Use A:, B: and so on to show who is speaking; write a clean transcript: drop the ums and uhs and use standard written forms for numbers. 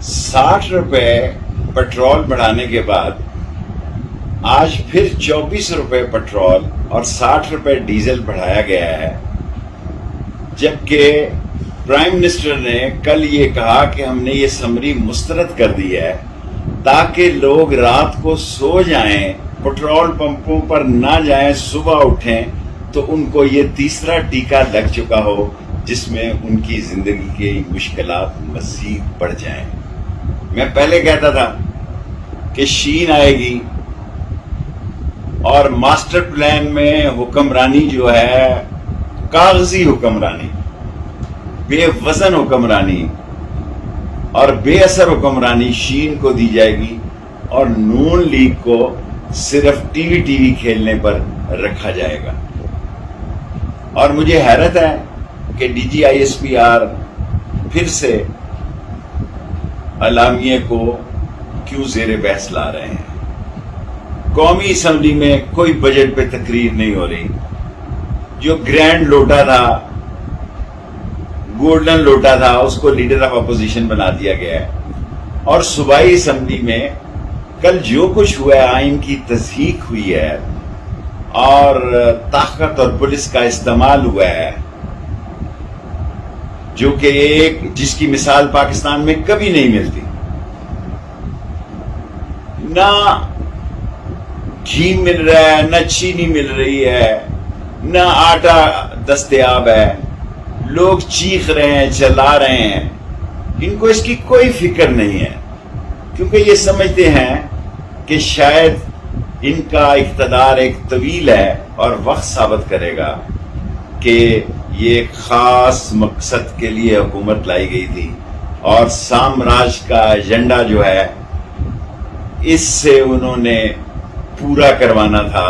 A: ₹60 petrol बढ़ाने के बाद आज फिर ₹24 पेट्रोल और ₹60 डीजल बढ़ाया गया है, जबकि प्राइम मिनिस्टर ने कल ये कहा कि हमने ये समरी मुस्तरद कर दी है ताकि लोग रात को सो जाएं, पेट्रोल पंपों पर ना जाएं, सुबह उठें तो उनको ये तीसरा टीका लग चुका हो जिसमें उनकी जिंदगी की मुश्किलात मज़ीद बढ़ जाएं। मैं पहले कहता था कि शीन आएगी और मास्टर प्लान में हुक्मरानी जो है, कागजी हुक्मरानी, बेवजन हुक्मरानी और बेअसर हुक्मरानी शीन को दी जाएगी और नून लीग को सिर्फ टीवी खेलने पर रखा जाएगा। और मुझे हैरत है कि DGISPR फिर से अलामिये को क्यों ज़ेरे बहस ला रहे हैं। कौमी असम्बली में कोई बजट पे तकरीर नहीं हो रही। जो ग्रैंड लोटा था, गोल्डन लोटा था, उसको लीडर ऑफ अपोजिशन बना दिया गया है। और सूबाई असम्बली में कल जो कुछ हुआ है, आइन की तस्दीक हुई है और ताकत और पुलिस का इस्तेमाल हुआ है, जो कि एक जिसकी मिसाल पाकिस्तान में कभी नहीं मिलती। ना घी मिल रहा है, ना चीनी मिल रही है, ना आटा दस्तयाब है, लोग चीख रहे हैं, चिल्ला रहे हैं। इनको इसकी कोई फिक्र नहीं है, क्योंकि ये समझते हैं कि शायद इनका इक़्तिदार एक तवील है और वक्त साबित करेगा कि ये एक खास मकसद के लिए हुकूमत लाई गई थी और साम्राज्य का एजेंडा जो है इससे उन्होंने पूरा करवाना था।